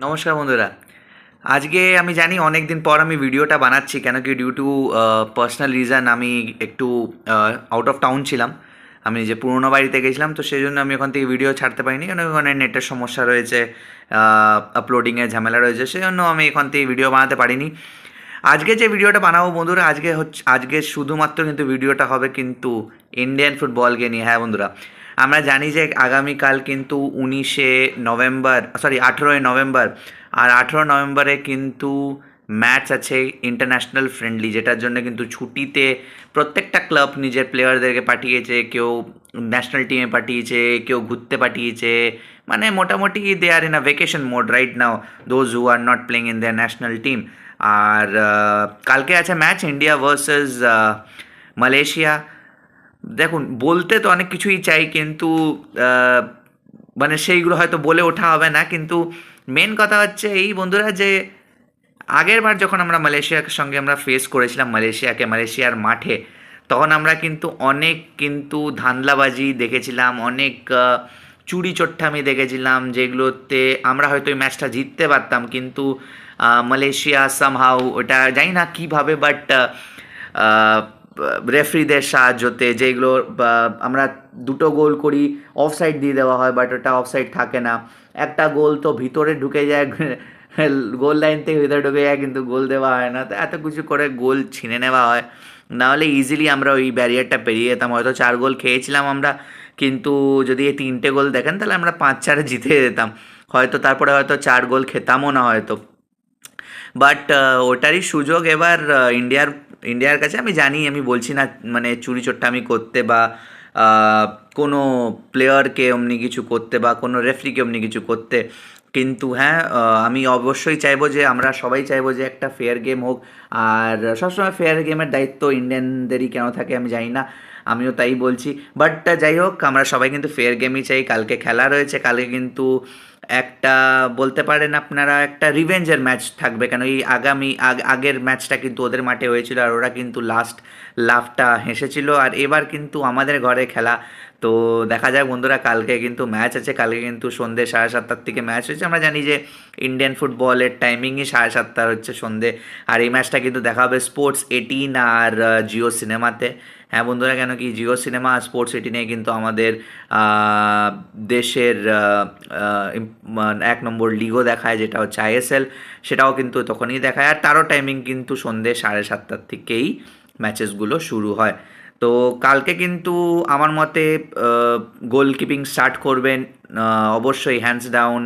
নমস্কার বন্ধুরা। আজকে আমি জানি অনেক দিন পর আমি ভিডিওটা বানাচ্ছি, কেন কি ডিউ টু পার্সোনাল রিজন আমি একটু আউট অফ টাউন ছিলাম। আমি যে পুরোনো বাড়িতে গেছিলাম, তো সেই জন্য আমি ওখান থেকে ভিডিও ছাড়তে পারিনি, কারণ ওখানে নেটের সমস্যা রয়েছে, আপলোডিংয়ের ঝামেলা রয়েছে, সেই জন্য আমি এখান থেকে ভিডিও বানাতে পারিনি। আজকে যে ভিডিওটা বানাবো বন্ধুরা, আজকে শুধুমাত্র কিন্তু ভিডিওটা হবে কিন্তু ইন্ডিয়ান ফুটবলকে নিয়ে। হ্যাঁ বন্ধুরা, আমরা জানি যে আগামীকাল কিন্তু 19 নভেম্বর, সরি 18 নভেম্বর, আর 18 নভেম্বরে কিন্তু ম্যাচ আছে ইন্টারন্যাশনাল ফ্রেন্ডলি, যেটার জন্য কিন্তু ছুটিতে প্রত্যেকটা ক্লাব নিজের প্লেয়ারদেরকে পাঠিয়েছে। কেউ ন্যাশনাল টিমে পাঠিয়েছে, কেউ ঘুরতে পাঠিয়েছে, মানে মোটামুটি they are in a vacation mode right now, those who are not playing in their national team. আর কালকে আছে ম্যাচ ইন্ডিয়া ভার্সেস মালয়েশিয়া। দেখুন, বলতে তো অনেক কিছুই চাই, কিন্তু আহ, মানে সেইগুলো হয়তো বলে ওঠা হবে না, কিন্তু মেন কথা হচ্ছে এই বন্ধুরা, যে আগের বার যখন আমরা মালয়েশিয়ার সঙ্গে আমরা ফেস করেছিলাম মালয়েশিয়ার মাঠে, তখন আমরা কিন্তু অনেক ধান্দলাবাজি দেখেছিলাম, অনেক চুরি চট্টামি দেখেছিলাম, যেগুলোতে আমরা হয়তো ওই ম্যাচটা জিততে পারতাম, কিন্তু মালয়েশিয়া সামহাউ ওটা জানি না কীভাবে, বাট রেফারিদের সাহায্যতে যেগুলো আমরা দুটো গোল করি, অফসাইড দিয়ে দেওয়া হয়, বাট ওটা অফসাইড থাকে না। একটা গোল তো ভিতরে ঢুকে যায়, গোল লাইন থেকে ভিতরে ঢুকে যায়, কিন্তু গোল দেওয়া হয় না। তো এত কিছু করে গোল ছিনে নেওয়া হয়, নাহলে ইজিলি আমরা ওই ব্যারিয়ারটা পেরিয়ে যেতাম। হয়তো 4 গোল খেয়েছিলাম আমরা, কিন্তু যদি এই 3টে গোল দেখেন তাহলে আমরা 5-4 জিতে যেতাম, হয়তো তারপরে হয়তো 4 গোল খেতামও না হয়তো। বাট ওটারই সুযোগ এবার ইন্ডিয়ার কাছে। আমি জানি, আমি বলছি না মানে চুরি চট্টামি করতে বা কোনো প্লেয়ারকে অমনি কিছু করতে বা কোনো রেফারিকে অমনি কিছু করতে, কিন্তু হ্যাঁ, আমি অবশ্যই চাইবো যে আমরা সবাই চাইবো যে একটা ফেয়ার গেম হোক। আর সবসময় ফেয়ার গেমের দায়িত্ব ইন্ডিয়ানদেরই কেন থাকে আমি জানি না, আমিও তাই বলছি। বাট যাই হোক, আমরা সবাই কিন্তু ফেয়ার গেমই চাই। কালকে খেলা রয়েছে, কালকে কিন্তু একটা বলতে পারেন আপনারা একটা রিভেঞ্জের ম্যাচ থাকবে, কেন এই আগের ম্যাচটা কিন্তু ওদের মাঠে হয়েছিল, আর ওরা কিন্তু লাস্ট লাফটা হেসেছিল, আর এবার কিন্তু আমাদের ঘরে খেলা। তো দেখা যাক বন্ধুরা, কালকে কিন্তু ম্যাচ আছে, কালকে কিন্তু সন্ধ্যে 7:30টার থেকে ম্যাচ হয়েছে। আমরা জানি যে ইন্ডিয়ান ফুটবলের টাইমিংই 7:30টার হচ্ছে সন্ধ্যে, আর এই ম্যাচটা কিন্তু দেখা হবে স্পোর্টস 18 আর জিও সিনেমাতে। হ্যাঁ বন্ধুরা, কেন কি জিও সিনেমা আর স্পোর্টস 18-এ কিন্তু আমাদের দেশের 1 নম্বর লিগও দেখায়, যেটা হচ্ছে আইএসএল, সেটাও কিন্তু তখনই দেখায়। আর তারও টাইমিং কিন্তু সন্ধ্যে 7:30টার থেকেই ম্যাচেসগুলো শুরু হয়। তো কালকে কিন্তু আমার মতে গোলকিপিং স্টার্ট করবেন অবশ্যই hands down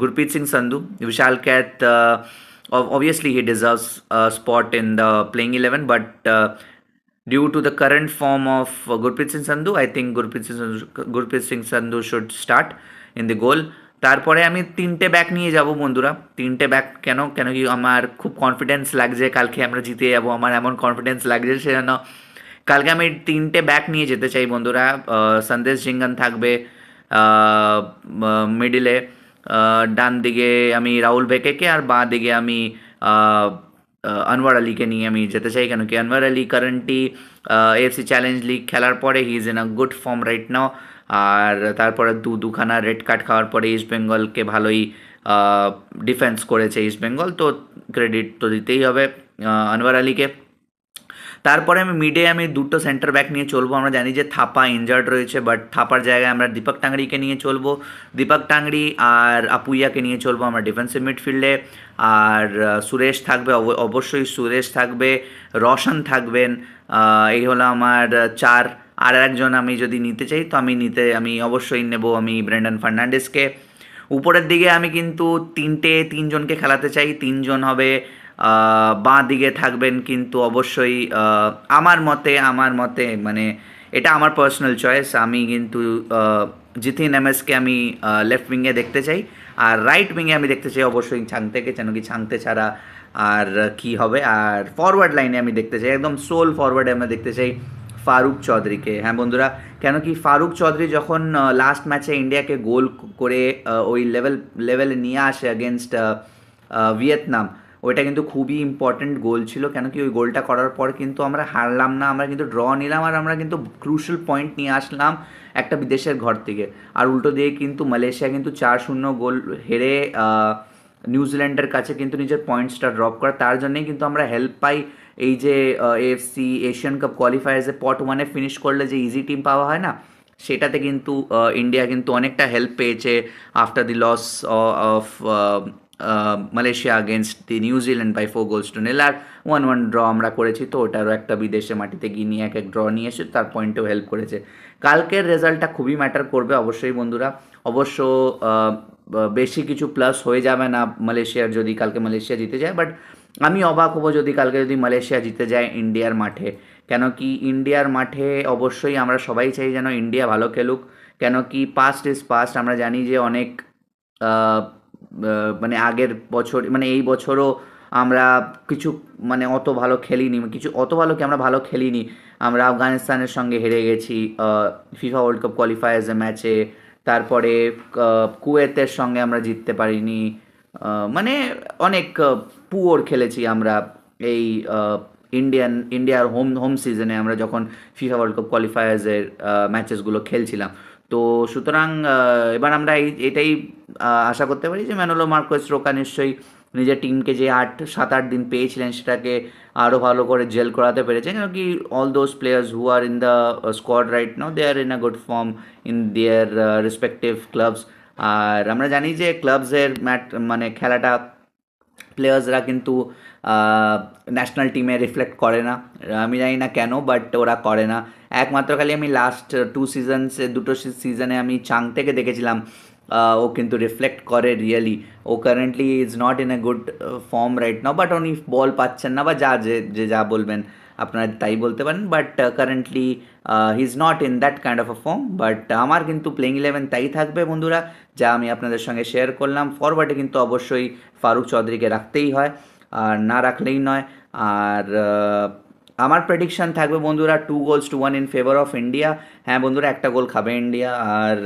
Gurpreet Singh Sandhu. Vishal Kaith, obviously he deserves a spot in the playing 11, but due to the current form of Gurpreet Singh Sandhu, I think Gurpreet Singh Sandhu should start in the goal. তারপরে আমি 3টে back নিয়ে যাব বন্ধুরা। 3টে back কেন, কেন কি আমার খুব কনফিডেন্স লাগছে কালকে আমরা জিতে যাব, আমার এমন কনফিডেন্স লাগছে, সেজন্য কালকে আমি 3টে ব্যাক নিয়ে যেতে চাই বন্ধুরা। সন্দেশ ঝিঙ্গান থাকবে মিডিলে, ডান দিকে আমি রাহুল বেকেকে, আর বাঁ দিকে আমি আহ, আনোয়ার আলীকে নিয়ে আমি যেতে চাই, কেন কি Anwar Ali currently AFC challenge league খেলার পরে he is in a good form right now. আর তারপরে দুখানা রেড কার্ড খাওয়ার পরে ইস্ট বেঙ্গলকে ভালোই ডিফেন্স করেছে ইস্ট বেঙ্গল, তো ক্রেডিট তো দিতেই হবে আনোয়ার আলীকে। তারপরে আমি দুটো সেন্টার ব্যাক নিয়ে চলবো। আমরা জানি যে থাপা ইনজার্ড রয়েছে, বাট থাপার জায়গায় আমরা দীপক টাংরিকে নিয়ে চলবো। দীপক টাংরি আর আপুইয়াকে নিয়ে চলবো আমরা ডিফেন্সিভ মিডফিল্ডে। আর সুরেশ থাকবে, অবশ্যই সুরেশ থাকবে, রশন থাকবেন। এই হলো আমার চার। আর একজন আমি যদি নিতে চাই, তো আমি অবশ্যই নেব আমি ব্রেন্ডন ফার্নান্ডেসকে। উপরের দিকে আমি কিন্তু তিনজনকে খেলাতে চাই। 3জন হবে, বাঁ দিকে থাকবেন কিন্তু অবশ্যই আমার মতে মানে এটা আমার পার্সোনাল চয়েস, আমি কিন্তু জিথিন এমএসকে আমি লেফট উইংয়ে দেখতে চাই। আর রাইট উইংয়ে আমি দেখতে চাই অবশ্যই ছাংতেকে, কেন কি ছাংতে ছাড়া আর কি হবে। আর ফরওয়ার্ড লাইনে আমি দেখতে চাই, একদম সোল ফরওয়ার্ডে আমি দেখতে চাই ফারুক চৌধুরীকে। হ্যাঁ বন্ধুরা, কেন কি ফারুক চৌধুরী যখন লাস্ট ম্যাচে ইন্ডিয়াকে গোল করে ওই লেভেলে নিয়ে আসে অ্যাগেনস্ট ভিয়েতনাম, ওইটা কিন্তু খুবই ইম্পর্ট্যান্ট গোল ছিল, কেন কি ওই গোলটা করার পর কিন্তু আমরা হারলাম না, আমরা কিন্তু ড্র নিলাম আর আমরা কিন্তু ক্রুশাল পয়েন্ট নিয়ে আসলাম একটা বিদেশের ঘর থেকে। আর উল্টো দিয়ে কিন্তু মালয়েশিয়া কিন্তু 4-0 গোল হেরে নিউজিল্যান্ডের কাছে কিন্তু নিজের পয়েন্টসটা ড্রপ করে। তার জন্যই কিন্তু আমরা হেল্প পাই এই যে এএফসি এশিয়ান কাপ কোয়ালিফায়ার্সে পট ওয়ানে ফিনিশ করলে যে ইজি টিম পাওয়া হয় না, সেটাতে কিন্তু ইন্ডিয়া কিন্তু অনেকটা হেল্প পেয়েছে after the loss of Malaysia against the New Zealand by 4-0। আর 1-1 ড্র আমরা করেছি, তো ওটারও একটা বিদেশে মাটিতে গিয়ে নিয়ে এক ড্র নিয়ে এসে তার পয়েন্টেও হেল্প করেছে। কালকের রেজাল্টটা খুবই ম্যাটার করবে অবশ্যই বন্ধুরা। অবশ্য বেশি কিছু প্লাস হয়ে যাবে না মালয়েশিয়ার যদি কালকে মালয়েশিয়া জিতে যায়, বাট আমি অবাক হবো যদি কালকে যদি মালয়েশিয়া জিতে যায় ইন্ডিয়ার মাঠে। কেন কি ইন্ডিয়ার মাঠে অবশ্যই আমরা সবাই চাই যেন ইন্ডিয়া ভালো খেলুক, কেন কি পাস্ট ইজ পাস্ট। আমরা জানি যে অনেক মানে আগের বছর মানে এই বছরও আমরা কিছু মানে অত ভালো খেলিনি, কিছু অত ভালো কি আমরা ভালো খেলিনি। আমরা আফগানিস্তানের সঙ্গে হেরে গেছি ফিফা ওয়ার্ল্ড কাপ কোয়ালিফায়ার্সের ম্যাচে, তারপরে কুয়েতের সঙ্গে আমরা জিততে পারিনি, মানে অনেক পুয়োর খেলেছি আমরা এই ইন্ডিয়ার হোম হোম সিজনে আমরা যখন ফিফা ওয়ার্ল্ড কাপ কোয়ালিফায়ার্সের ম্যাচেসগুলো খেলছিলাম। তো সুতরাং এবার আমরা এটাই আশা করতে পারি যে ম্যানুলো মার্কোস রোকা নিশ্চয়ই নিজের টিমকে যে 7-8 দিন পেয়েছিলেন সেটাকে আরও ভালো করে জেল করাতে পেরেছেন, কেন কি all those players who are in the squad right now they are in a good form in their respective clubs. আর আমরা জানি যে ক্লাবসের মানে খেলাটা প্লেয়ার্সরা কিন্তু ন্যাশনাল টিমে রিফ্লেক্ট করে না, আমি জানি না কেন, বাট ওরা করে না। একমাত্র খালি আমি লাস্ট 2 সিজনে আমি চাংতেকে দেখেছিলাম ও কিন্তু রিফ্লেক্ট করে রিয়েলি। ও currently is not in a good form right now, but উনি বল পাচ্ছেন না বা যা বলবেন আপনারা তাই বলতে পারেন, but currently he is not in that kind of a form. But আমার কিন্তু প্লেইং 11 তাই থাকবে বন্ধুরা, যা আমি আপনাদের সঙ্গে শেয়ার করলাম। ফরওয়ার্ডে কিন্তু অবশ্যই ফারুক চৌধুরীকে রাখতেই হয়, আর না রাখলেই নয়। আর আমার প্রেডিকশান থাকবে বন্ধুরা 2-1 ইন ফেভার অফ ইন্ডিয়া। হ্যাঁ বন্ধুরা, একটা গোল খাবে ইন্ডিয়া, আর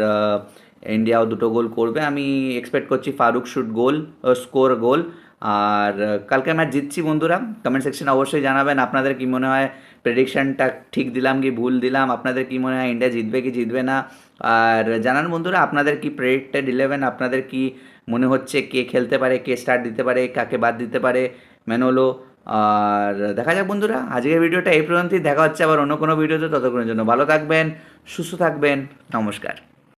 ইন্ডিয়াও 2 গোল করবে। আমি এক্সপেক্ট করছি ফারুক শুড স্কোর গোল। আর কালকে ম্যাচ জিতছি বন্ধুরা। কমেন্ট সেকশনে অবশ্যই জানাবেন আপনাদের কি মনে হয়, প্রেডিকশানটা ঠিক দিলাম কি ভুল দিলাম, আপনাদের কি মনে হয় ইন্ডিয়া জিতবে কি জিতবে না। আর জানান বন্ধুরা আপনাদের কি প্রেডিক্টেড 11, আপনাদের কি মনে হচ্ছে কে খেলতে পারে, কে স্টার্ট দিতে পারে, কাকে বাদ দিতে পারে ম্যানোলো। আর দেখা যাক বন্ধুরা, আজকের ভিডিওটা এই পর্যন্তই। দেখা হচ্ছে আবার অন্য কোনো ভিডিওতে, ততক্ষণের জন্য ভালো থাকবেন, সুস্থ থাকবেন, নমস্কার।